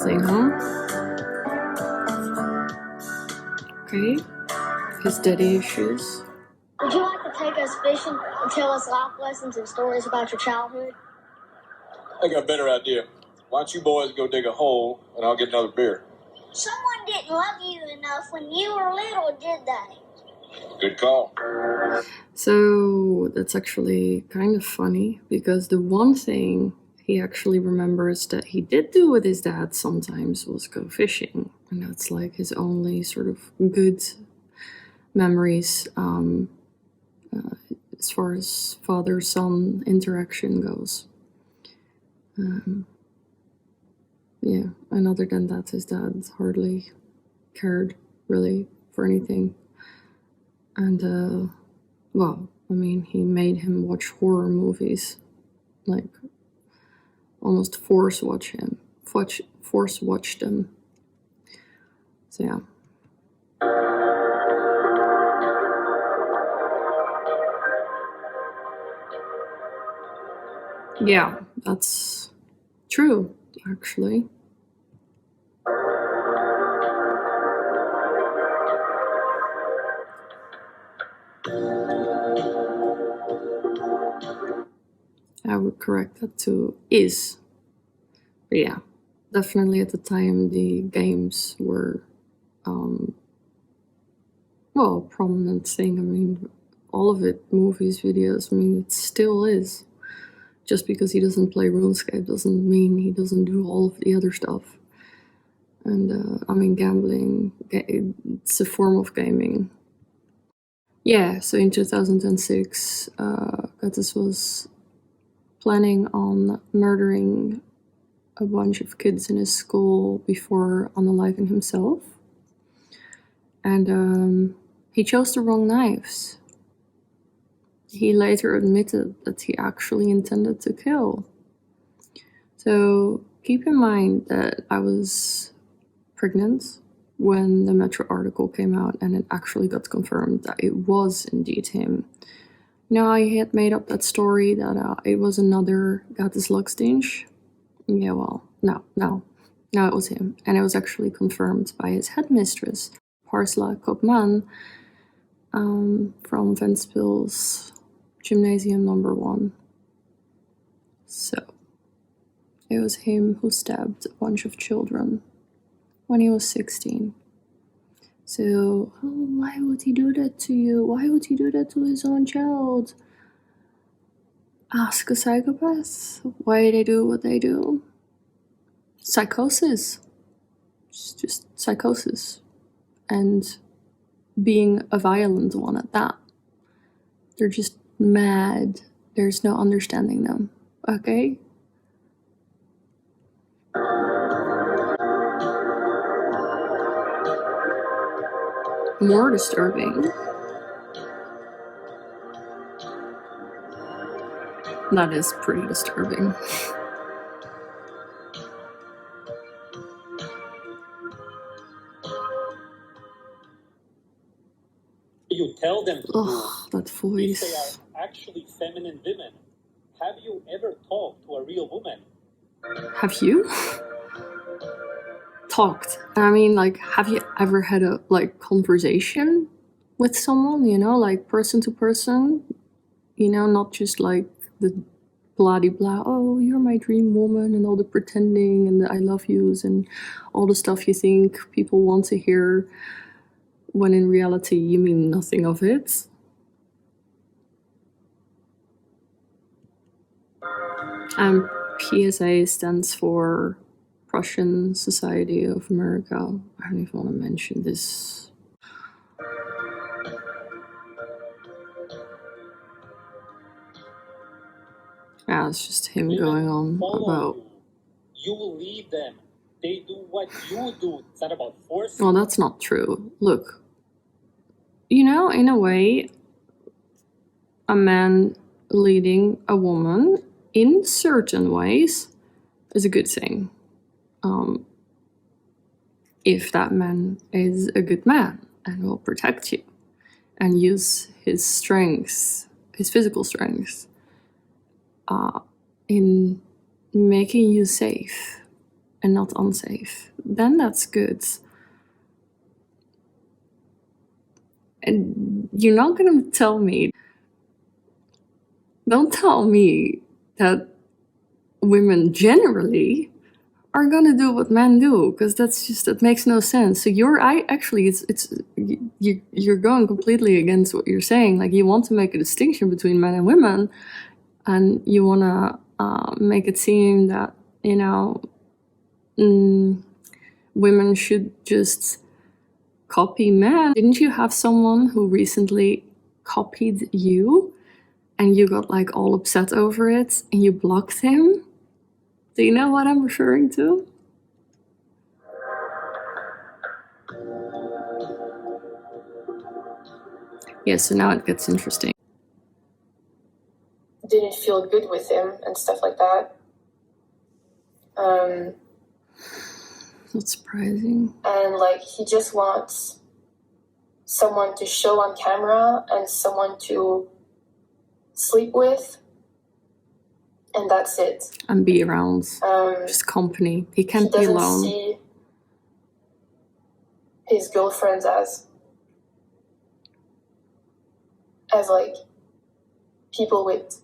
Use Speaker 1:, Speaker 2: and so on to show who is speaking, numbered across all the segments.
Speaker 1: Thing, huh? Okay. His daddy issues.
Speaker 2: Would you like to take us fishing and tell us life lessons and stories about your childhood?
Speaker 3: I got a better idea. Why don't you boys go dig a hole and I'll get another beer?
Speaker 2: Someone didn't love you enough when you were little, did they?
Speaker 3: Good call.
Speaker 1: So that's actually kind of funny, because the one thing he actually remembers that he did do with his dad sometimes was go fishing. And that's like his only sort of good memories as far as father-son interaction goes. Yeah, and other than that, his dad hardly cared really for anything. And well, I mean, he made him watch horror movies, like almost force watch them. So yeah. Yeah, that's true, actually. I would correct that to is. But yeah, definitely at the time the games were, well, a prominent thing. I mean, all of it, movies, videos, I mean, it still is. Just because he doesn't play RuneScape doesn't mean he doesn't do all of the other stuff. And I mean, gambling, it's a form of gaming. Yeah, so in 2006, Goatis was planning on murdering a bunch of kids in his school before unaliving himself. And he chose the wrong knives. He later admitted that he actually intended to kill. So keep in mind that I was pregnant when the Metro article came out, and it actually got confirmed that it was indeed him. Now, I had made up that story that it was another Goatis Luxdinch. Yeah, well, no, it was him. And it was actually confirmed by his headmistress, Parsla Kopman, from Ventspils Gymnasium number 1. So, it was him who stabbed a bunch of children when he was 16. So, why would he do that to you? Why would he do that to his own child? Ask a psychopath why they do what they do. Psychosis. It's just psychosis. And being a violent one at that. They're just mad. There's no understanding them. Okay? More disturbing. That is pretty disturbing.
Speaker 4: You tell them to
Speaker 1: Ugh, that voice.
Speaker 4: if they are actually feminine women. Have you ever talked to a real woman?
Speaker 1: Have you? Talked. I mean, like, have you ever had a, like, conversation with someone, you know, like, person to person? You know, not just, like, the blah-de-blah, oh, you're my dream woman, and all the pretending, and the I love yous, and all the stuff you think people want to hear, when in reality you mean nothing of it. And PSA stands for Prussian Society of America. I don't even want to mention this. Yeah, it's just him
Speaker 4: Women
Speaker 1: going on
Speaker 4: follow
Speaker 1: about...
Speaker 4: You will lead them. They do what you do. It's not about force.
Speaker 1: Well, that's not true. Look, you know, in a way, a man leading a woman in certain ways is a good thing. If that man is a good man and will protect you and use his strengths, his physical strengths, in making you safe and not unsafe, then that's good. And you're not gonna tell me, don't tell me that women generally are gonna do what men do, because that makes no sense. So you're going completely against what you're saying. Like, you want to make a distinction between men and women, and you want to make it seem that, you know, women should just copy men. Didn't you have someone who recently copied you and you got like all upset over it and you blocked him? Do you know what I'm referring to? Yeah, so now it gets interesting.
Speaker 5: Didn't feel good with him and stuff like that.
Speaker 1: Not surprising.
Speaker 5: And like, he just wants someone to show on camera and someone to sleep with, and that's it.
Speaker 1: And be around. Just company. He can't be alone.
Speaker 5: He doesn't see his girlfriends as like people with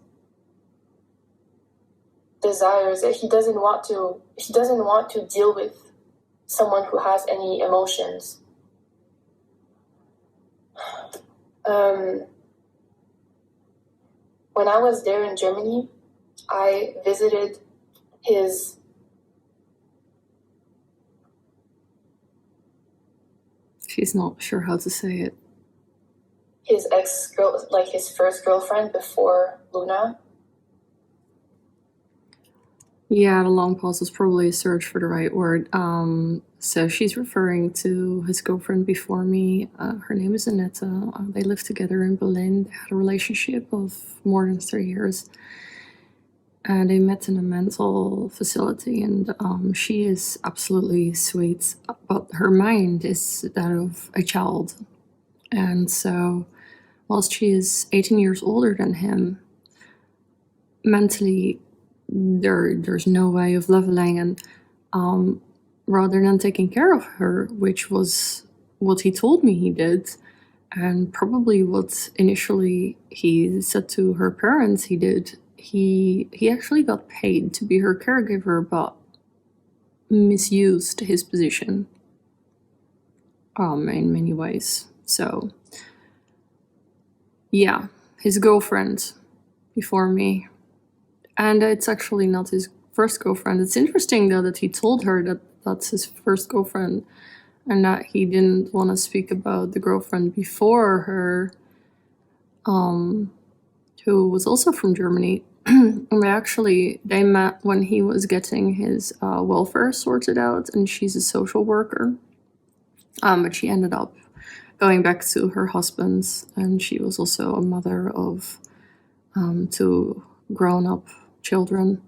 Speaker 5: desires. He doesn't want to deal with someone who has any emotions. When I was there in Germany, I visited his
Speaker 1: She's not sure how to say it.
Speaker 5: His ex-girl, like his first girlfriend before Luna.
Speaker 1: Yeah, the long pause is probably a search for the right word. So she's referring to his girlfriend before me. Her name is Annette. They lived together in Berlin. They had a relationship of more than 3 years. And they met in a mental facility, and she is absolutely sweet, but her mind is that of a child. And so, whilst she is 18 years older than him, mentally, there's no way of leveling. And rather than taking care of her, which was what he told me he did, and probably what initially he said to her parents he did, he actually got paid to be her caregiver, but misused his position in many ways. So yeah, his girlfriend before me. And it's actually not his first girlfriend. It's interesting though that he told her that that's his first girlfriend, and that he didn't want to speak about the girlfriend before her, who was also from Germany. And they met when he was getting his welfare sorted out, and she's a social worker. But she ended up going back to her husband's, and she was also a mother of 2 grown-up children.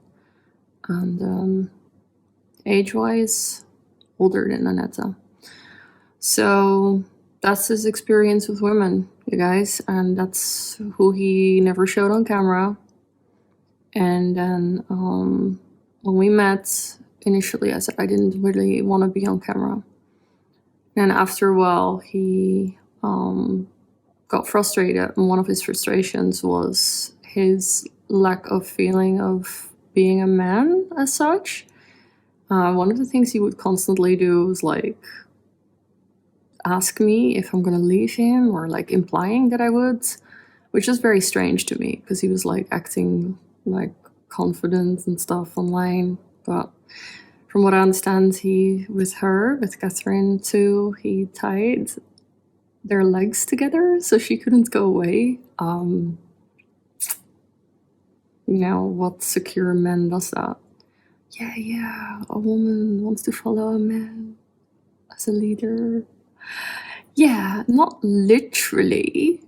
Speaker 1: And age-wise, older than Annette. So that's his experience with women, you guys, and that's who he never showed on camera. And then when we met, initially I said I didn't really want to be on camera. And after a while, he got frustrated, and one of his frustrations was his lack of feeling of being a man as such. One of the things he would constantly do was like ask me if I'm gonna leave him, or like implying that I would, which is very strange to me because he was like acting like confident and stuff online. But from what I understand, with Catherine too, he tied their legs together so she couldn't go away. What secure man does that? Yeah, a woman wants to follow a man as a leader. Yeah, not literally.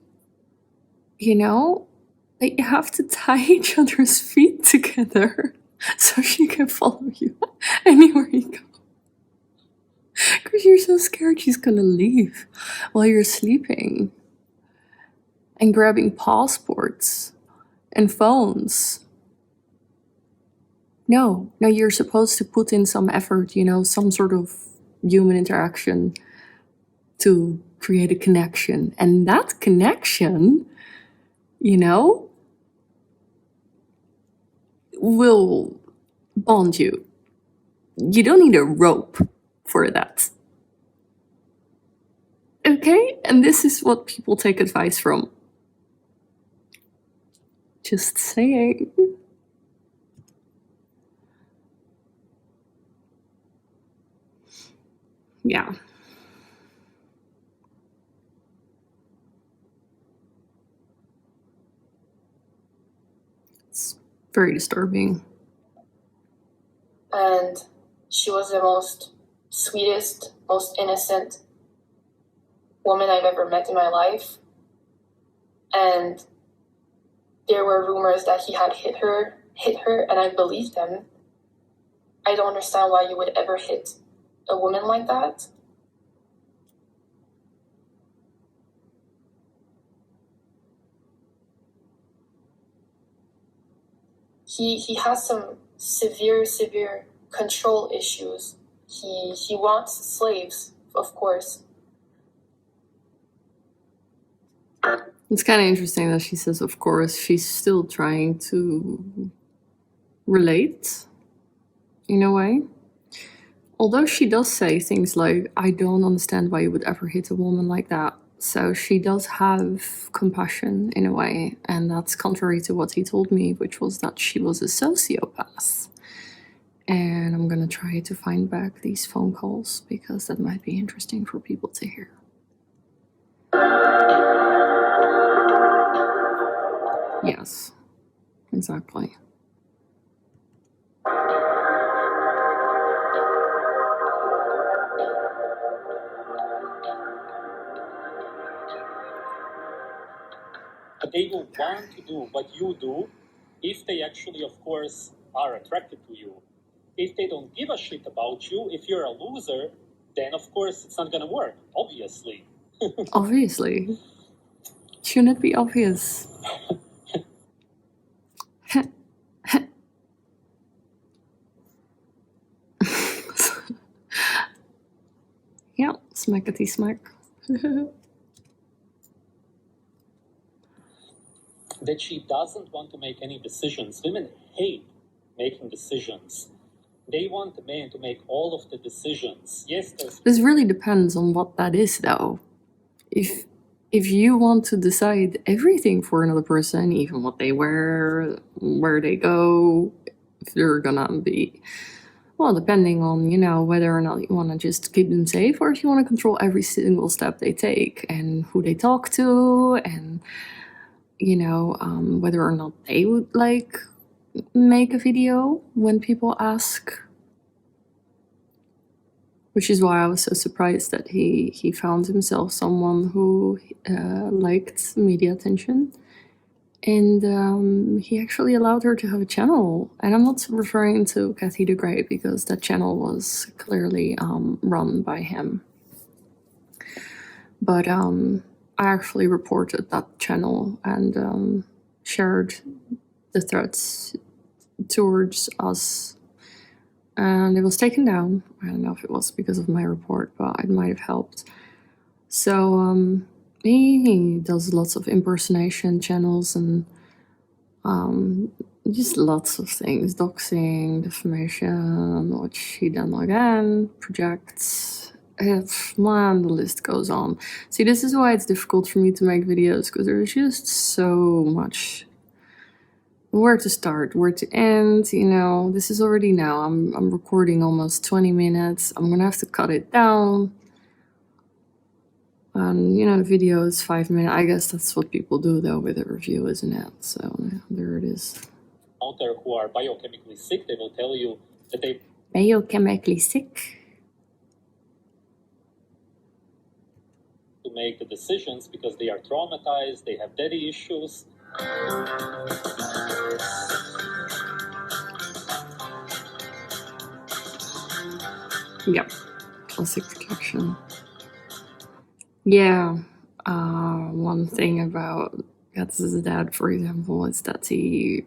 Speaker 1: That you have to tie each other's feet together so she can follow you anywhere you go. Because you're so scared she's gonna leave while you're sleeping. And grabbing passports and phones. No, you're supposed to put in some effort, you know, some sort of human interaction to create a connection. And that connection, you know, will bond you. You don't need a rope for that. Okay? And this is what people take advice from. Just saying. Yeah. It's very disturbing.
Speaker 5: And she was the most sweetest, most innocent woman I've ever met in my life. And there were rumors that he had hit her, and I believed them. I don't understand why you would ever hit a woman like that. He has some severe control issues. He wants slaves, of course.
Speaker 1: It's kind of interesting that she says, of course, she's still trying to relate in a way. Although she does say things like, I don't understand why you would ever hit a woman like that. So she does have compassion in a way, and that's contrary to what he told me, which was that she was a sociopath. And I'm gonna try to find back these phone calls because that might be interesting for people to hear. Yes, exactly.
Speaker 4: But they will want to do what you do if they actually, of course, are attracted to you. If they don't give a shit about you, if you're a loser, then of course it's not gonna work, obviously.
Speaker 1: Obviously. Shouldn't it be obvious? Yeah, smackety smack.
Speaker 4: That she doesn't want to make any decisions. Women hate making decisions. They want the man to make all of the decisions. Yes, there's...
Speaker 1: This really depends on what that is, though. If you want to decide everything for another person, even what they wear, where they go, if they're gonna be, well, depending on, you know, whether or not you want to just keep them safe or if you want to control every single step they take and who they talk to and, you know, whether or not they would, like, make a video when people ask. Which is why I was so surprised that he found himself someone who liked media attention. And he actually allowed her to have a channel. And I'm not referring to Cathy the Great because that channel was clearly run by him. But I actually reported that channel and shared the threats towards us. And it was taken down. I don't know if it was because of my report, but it might have helped. So he does lots of impersonation channels and just lots of things. Doxing, defamation, which he then again projects. Man, the list goes on. See, this is why it's difficult for me to make videos, because there's just so much. Where to start, where to end, you know. This is already now. I'm recording almost 20 minutes. I'm gonna have to cut it down. And, you know, the video is 5 minutes. I guess that's what people do, though, with a review, isn't it? So, yeah, there it is.
Speaker 4: Out there who are biochemically sick, they will tell you that they...
Speaker 1: Biochemically sick?
Speaker 4: To make the decisions because they are traumatized, they have daddy issues.
Speaker 1: Yep, classic protection. Yeah, one thing about Gats's dad, for example, is that he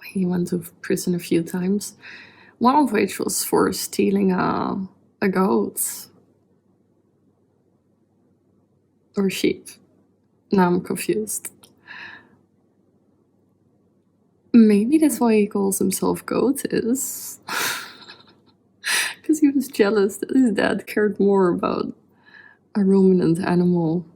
Speaker 1: he went to prison a few times. One of which was for stealing a goat. Or sheep. Now I'm confused. Maybe that's why he calls himself Goatis. Because he was jealous that his dad cared more about a ruminant animal